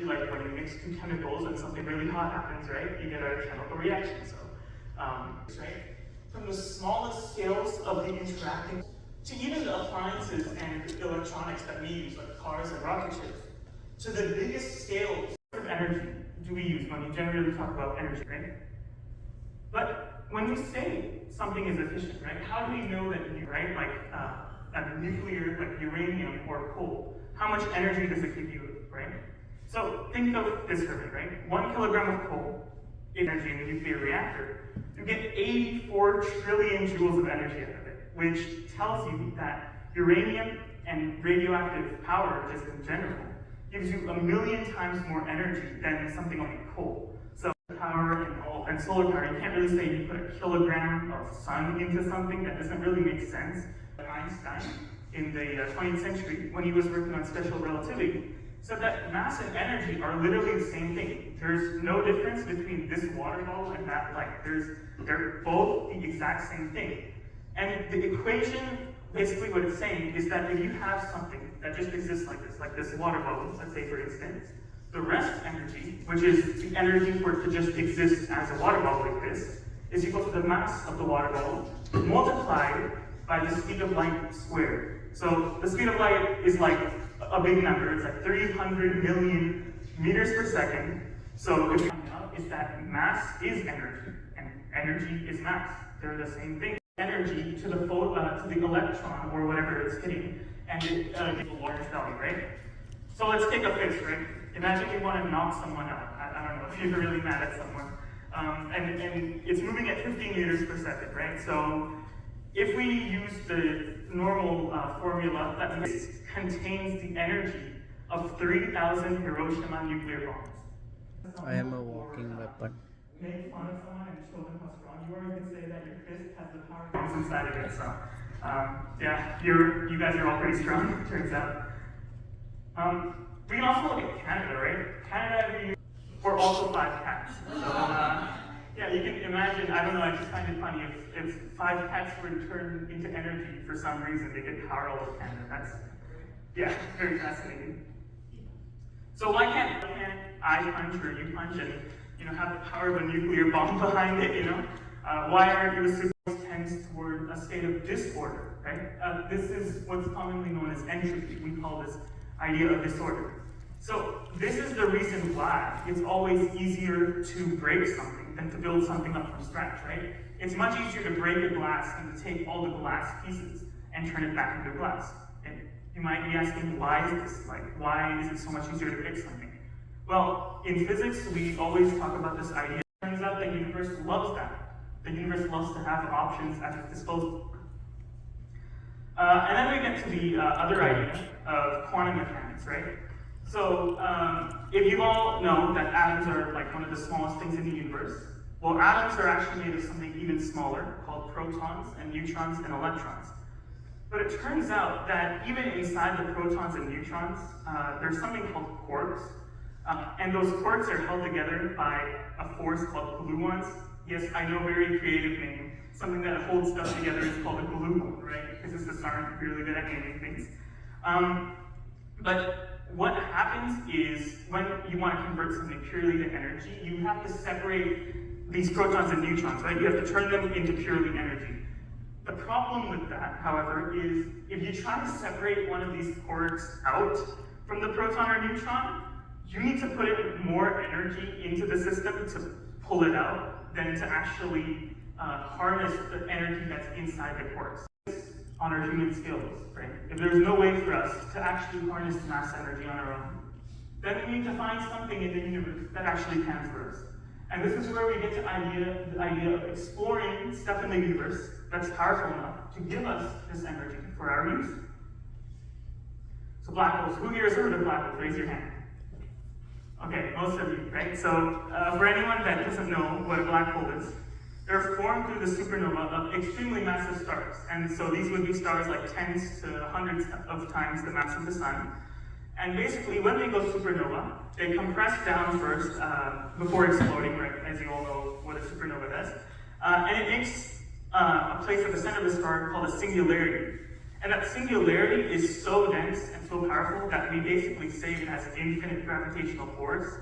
Like when you mix two chemicals and something really hot happens, right? You get a chemical reaction. So, right? From the smallest scales of the interacting to even the appliances and electronics that we use, like cars and rocket ships, to the biggest scales of energy do we use when we generally talk about energy, right? But when we say something is efficient, right? How do we know that, right? Like a nuclear, like uranium or coal, how much energy does it give you, right? So think of this for me, right? 1 kilogram of coal, energy in a nuclear reactor, you get 84 trillion joules of energy out of it, which tells you that uranium and radioactive power, just in general, gives you 1,000,000 times more energy than something like coal. So power and solar power, you can't really say you put a kilogram of sun into something. That doesn't really make sense. Einstein, in the 20th century, when he was working on special relativity, said that mass and energy are literally the same thing. There's no difference between this water bottle and that light. They're both the exact same thing. And the equation, basically what it's saying is that if you have something that just exists like this water bottle, let's say for instance, the rest energy, which is the energy for it to just exist as a water bottle like this, is equal to the mass of the water bottle multiplied by the speed of light squared. So the speed of light is like a big number. It's like 300 million meters per second. So if you find out is that mass is energy, and energy is mass. They're the same thing. Energy to the electron or whatever it's hitting, and it gives a large value, right? So let's take a fist, right? Imagine you want to knock someone out. I don't know if you're really mad at someone, and it's moving at 15 meters per second, right? So if we use the normal formula, that contains the energy of 3,000 Hiroshima nuclear bombs. I am a walking weapon. Make fun of someone and show them how strong you are. You can say that your fist has the power bombs inside of it. So, yeah, you guys are all pretty strong, it turns out. We can also look at Canada, right? Canada, we're also 5 cats. So, yeah, you can imagine, I don't know, I just find it funny, if 5 cats were to turn into energy for some reason, they could power all of Canada. That's, yeah, very fascinating. So why can't I punch or you punch and, have the power of a nuclear bomb behind it, Why aren't you supposed tends toward a state of disorder, right? This is what's commonly known as entropy. We call this idea of disorder. So this is the reason why it's always easier to break something than to build something up from scratch, right? It's much easier to break a glass than to take all the glass pieces and turn it back into glass. And you might be asking, why is this like? Why is it so much easier to break something? Well, in physics, we always talk about this idea. It turns out the universe loves that. The universe loves to have options at its disposal. And then we get to the other idea of quantum mechanics, right? So, if you all know that atoms are like one of the smallest things in the universe, well, atoms are actually made of something even smaller called protons and neutrons and electrons. But it turns out that even inside the protons and neutrons, there's something called quarks. And those quarks are held together by a force called gluons. Yes, I know, very creative name. Something that holds stuff together is called a gluon, right? Physicists aren't really good at naming things. But what happens is when you want to convert something purely to energy, you have to separate these protons and neutrons, right? You have to turn them into purely energy. The problem with that, however, is if you try to separate one of these quarks out from the proton or neutron, you need to put in more energy into the system to pull it out than to actually harness the energy that's inside the quarks. On our human skills, right? If there's no way for us to actually harness mass energy on our own, then we need to find something in the universe that actually can for us. And this is where we get to the idea of exploring stuff in the universe that's powerful enough to give us this energy for our use. So black holes. Who here has heard of black holes? Raise your hand. Okay, most of you, right? So for anyone that doesn't know what a black hole is, they're formed through the supernova of extremely massive stars. And so these would be stars like tens to hundreds of times the mass of the sun. And basically, when they go supernova, they compress down first before exploding, right? As you all know what a supernova does. And it makes a place at the center of the star called a singularity. And that singularity is so dense and so powerful that we basically say it has infinite gravitational force.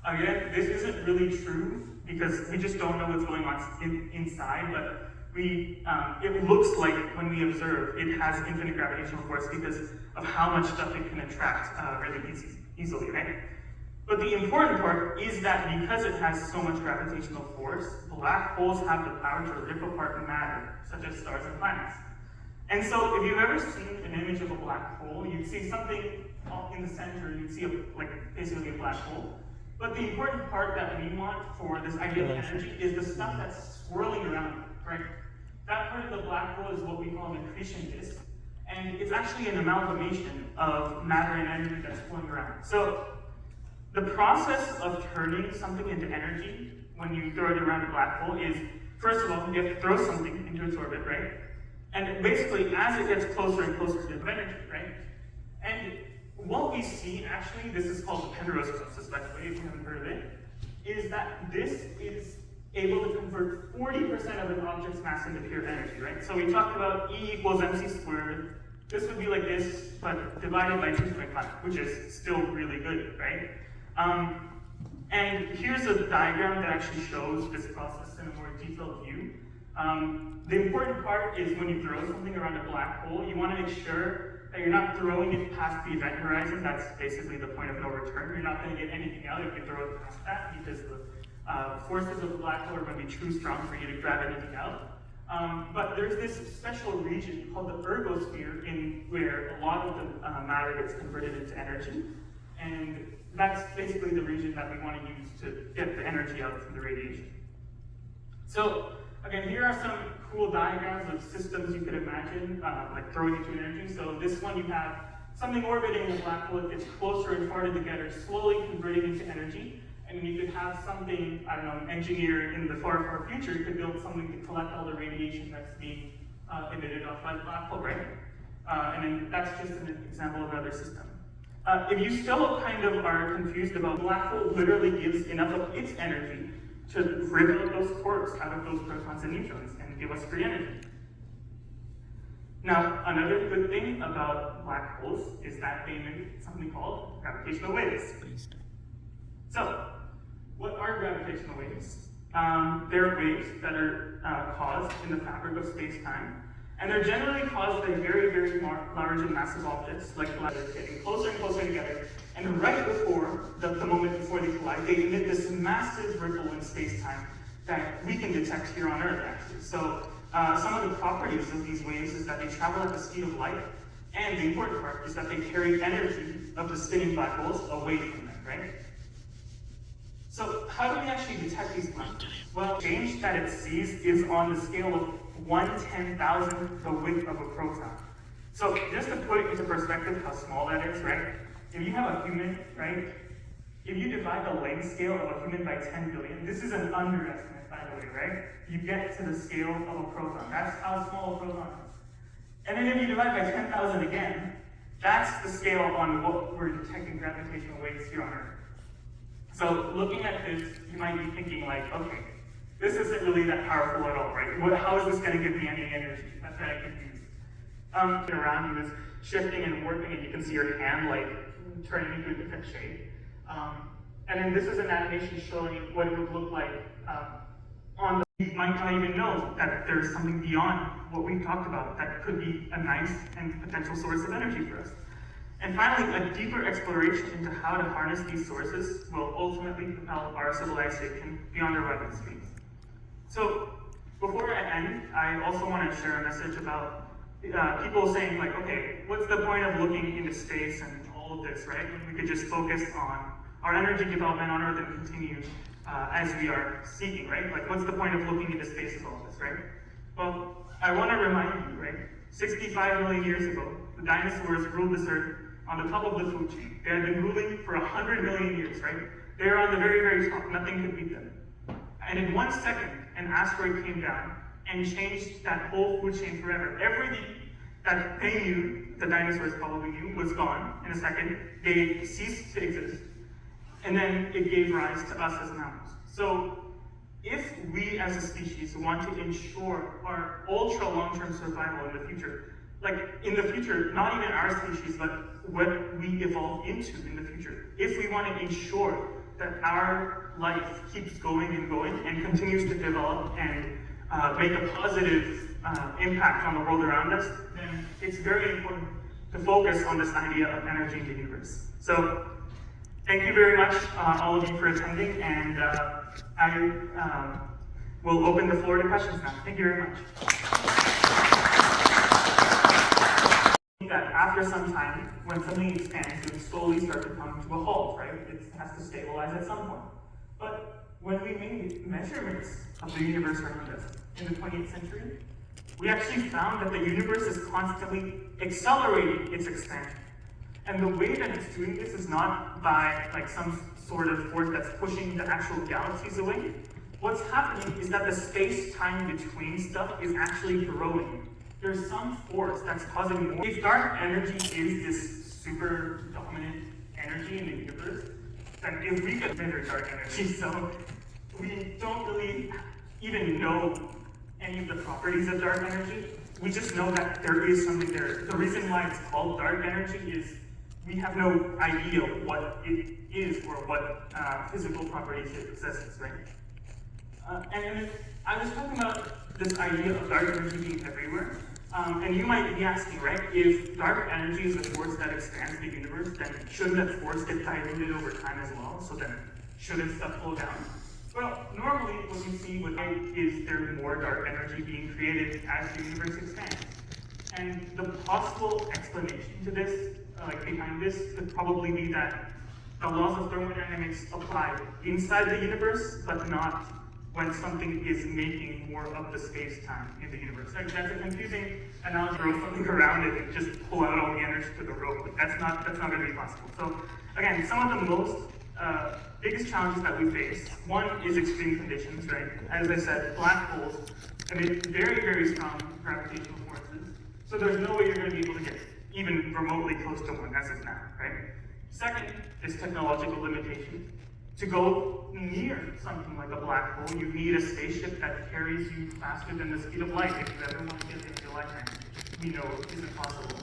Again, this isn't really true because we just don't know what's going on inside, but it looks like when we observe, it has infinite gravitational force because of how much stuff it can attract really easily, right? But the important part is that because it has so much gravitational force, black holes have the power to rip apart matter, such as stars and planets. And so if you've ever seen an image of a black hole, you'd see something in the center, you'd see basically a black hole. But the important part that we want for this idea of energy is the stuff that's swirling around it, right? That part of the black hole is what we call an accretion disk. And it's actually an amalgamation of matter and energy that's flowing around. So the process of turning something into energy when you throw it around a black hole is, first of all, you have to throw something into its orbit, right? And basically, as it gets closer and closer to the energy, right? And what we see, actually, this is called the Penrose process, by the way, if you haven't heard of it, is that this is able to convert 40% of an object's mass into pure energy, right? So we talked about E equals mc squared. This would be like this, but divided by 2.5, which is still really good, right? And here's a diagram that actually shows this process in a more detailed view. The important part is when you throw something around a black hole, you want to make sure that you're not throwing it past the event horizon. That's basically the point of no return. You're not going to get anything out if you throw it past that, because the forces of the black hole are going to be too strong for you to grab anything out. But there's this special region called the ergosphere where a lot of the matter gets converted into energy. And that's basically the region that we want to use to get the energy out from the radiation. So, again, here are some cool diagrams of systems you could imagine, like throwing into energy. So this one, you have something orbiting a black hole. It gets closer and farther together, slowly converting into energy. And you could have something, I don't know, an engineer in the far, far future, you could build something to collect all the radiation that's being emitted off by the black hole, right? And then that's just an example of another system. If you still kind of are confused about black hole literally gives enough of its energy to rip out those quarks out of those protons and neutrons and give us free energy. Now, another good thing about black holes is that they emit something called gravitational waves. So, what are gravitational waves? They're waves that are caused in the fabric of space-time. And they're generally caused by very, very large and massive objects, like black holes getting closer and closer together. And right before, the moment before they collide, they emit this massive ripple in space-time that we can detect here on Earth, actually. So some of the properties of these waves is that they travel at the speed of light, and the important part is that they carry energy of the spinning black holes away from them, right? So how do we actually detect these black holes? Well, the change that it sees is on the scale of 1/10,000th the width of a proton. So just to put it into perspective how small that is, right? If you have a human, right? If you divide the length scale of a human by 10 billion, this is an underestimate, by the way, right? You get to the scale of a proton. That's how small a proton is. And then if you divide by 10,000 again, that's the scale on what we're detecting gravitational waves here on Earth. So looking at this, you might be thinking like, okay, this isn't really that powerful at all, right? How is this going to give me any energy? That's very confused. Around you is shifting and warping, and you can see your hand like turning into a different shape. And then this is an animation showing what it would look like on the. You might not even know that there's something beyond what we've talked about that could be a nice and potential source of energy for us. And finally, a deeper exploration into how to harness these sources will ultimately propel our civilization beyond our weapons screens. So, before I end, I also want to share a message about people saying like, okay, what's the point of looking into space and all of this, right? When we could just focus on our energy development on Earth and continue as we are seeking, right? Like, what's the point of looking into space with all this, right? Well, I want to remind you, right? 65 million years ago, the dinosaurs ruled this Earth on the top of the food chain. They had been ruling for 100 million years, right? They are on the very, very top. Nothing could beat them. And in 1 second, an asteroid came down and changed that whole food chain forever. Everything that they knew, the dinosaurs probably knew, was gone in a second. They ceased to exist. And then it gave rise to us as mammals. So if we as a species want to ensure our ultra long-term survival in the future, like in the future, not even our species, but what we evolve into in the future. If we want to ensure that our life keeps going and continues to develop and make a positive impact on the world around us, then it's very important to focus on this idea of energy in the universe. So, thank you very much, all of you, for attending, and I will open the floor to questions now. Thank you very much. That after some time, when something expands, it would slowly start to come to a halt, right? It has to stabilize at some point. But when we made measurements of the universe around us in the 20th century, we actually found that the universe is constantly accelerating its expansion. And the way that it's doing this is not by like some sort of force that's pushing the actual galaxies away. What's happening is that the space-time between stuff is actually growing. There's some force that's causing more. If dark energy is this super dominant energy in the universe, then if we could measure dark energy, so we don't really even know any of the properties of dark energy. We just know that there is something there. The reason why it's called dark energy is we have no idea what it is or what physical properties it possesses, right? And I was talking about this idea of dark energy being everywhere. And you might be asking, right, if dark energy is a force that expands the universe, then shouldn't that force get diluted over time as well? So then, shouldn't stuff slow down? Well, normally what you see with light is there more dark energy being created as the universe expands. And the possible explanation to this, behind this, could probably be that the laws of thermodynamics apply inside the universe, but not when something is making more of the space-time in the universe. Like, that's a confusing analogy. Throw something around it and just pull out all the energy to the rope. That's not going to be possible. So again, some of the most biggest challenges that we face, one is extreme conditions, right? As I said, black holes emit very, very strong gravitational forces. So there's no way you're going to be able to get even remotely close to one as of now, right? Second is technological limitation. To go near something like a black hole, you need a spaceship that carries you faster than the speed of light if you ever want to get into your lifetime. We know it isn't possible.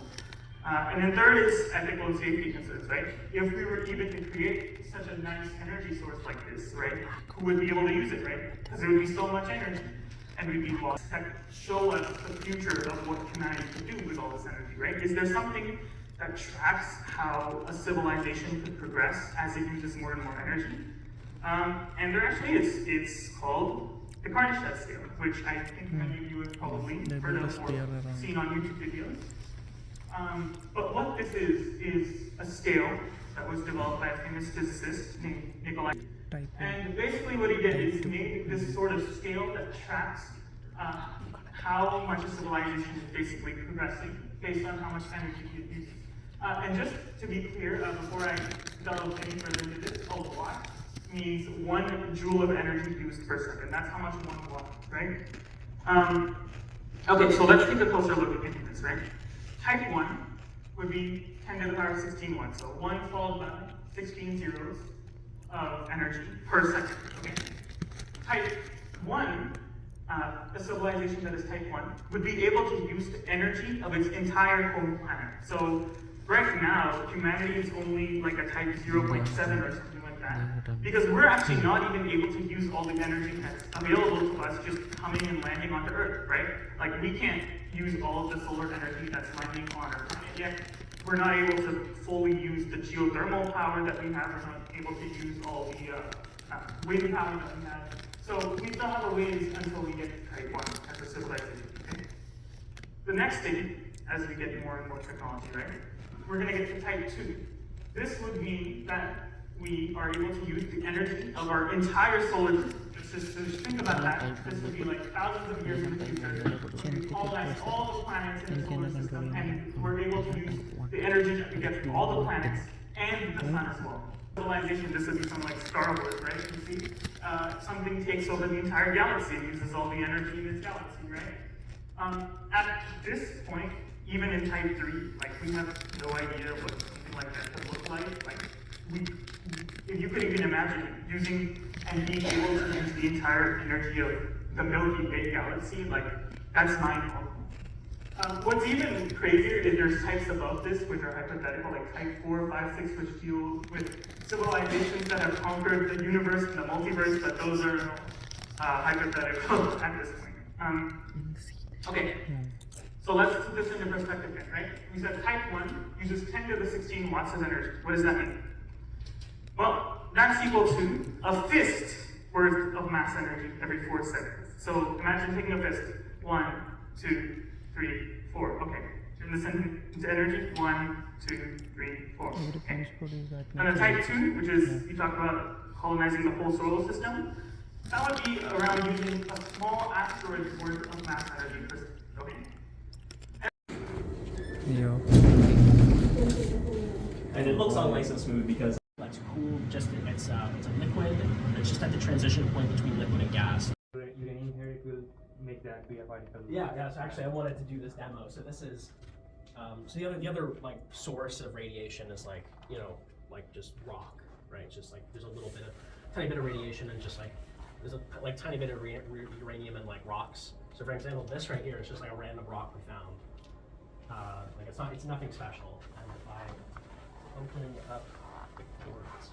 And then third is ethical and safety concerns, right? If we were even to create such a nice energy source like this, right, who would be able to use it, right? Because there would be so much energy, and we'd be lost. That show us the future of what humanity could do with all this energy, right? Is there something that tracks how a civilization could progress as it uses more and more energy? And there actually is. It's called the Carnot scale, which I think many of you have probably heard of or seen on YouTube videos. But what this is a scale that was developed by a famous physicist named Nikolai. And basically what he did is he made this sort of scale that tracks how much a civilization is basically progressing based on how much energy it uses. And just to be clear, before I delve any further into this, a watt means 1 joule of energy used per second. That's how much 1 watt, right? Okay, so let's take a closer look at this, right? Type 1 would be 10 to the power 16 watts, so 1 followed by 16 zeros of energy per second, okay? Type 1, a civilization that is type 1, would be able to use the energy of its entire home planet. So right now, humanity is only like a type 0.7 or something like that, because we're actually not even able to use all the energy that's available to us just coming and landing onto Earth, right? Like, we can't use all of the solar energy that's landing on our planet yet. We're not able to fully use the geothermal power that we have. We're not able to use all the wind power that we have. So we still have a ways until we get to type 1 as a civilization. Okay? The next thing, as we get more and more technology, right, we're going to get to type 2. This would mean that we are able to use the energy of our entire solar system. Just think about that. This would be like thousands of years in the future. We colonize all the planets in the solar system, and we're able to use the energy that we get from all the planets and the sun as well. Civilization, this would be something like Star Wars, right? You see, something takes over the entire galaxy and uses all the energy in its galaxy, right? At this point, even in type 3, like, we have no idea what something like that could look like. Like, if you could even imagine using and being able to use the entire energy of the Milky Way galaxy, like, that's mind-boggling. What's even crazier is there's types above this which are hypothetical, like type 4, 5, 6, which deal with civilizations that have conquered the universe and the multiverse, but those are hypothetical at this point. Okay, so let's put this into perspective then, right? We said type 1 uses 10 to the 16 watts of energy. What does that mean? Well, that's equal to a fist worth of mass energy every 4 seconds. So imagine taking a fist. 1, 2, 3, 4. Okay. Turn this into energy. 1, 2, 3, 4. Okay. And the type 2, which is, you talked about colonizing the whole solar system, that would be around using a small asteroid worth of mass energy per second. Okay. And it looks all nice and smooth because it's cool. Just it's a liquid. It's just at the transition point between liquid and gas. You can inherit will make that be a particle. Yeah. So actually, I wanted to do this demo. So this is, so the other like source of radiation is like like just rock, right? It's just like there's a little bit of tiny bit of radiation and just like there's a like tiny bit of uranium and like rocks. So for example, this right here is just like a random rock we found. Like it's nothing special. And if I open up the ports.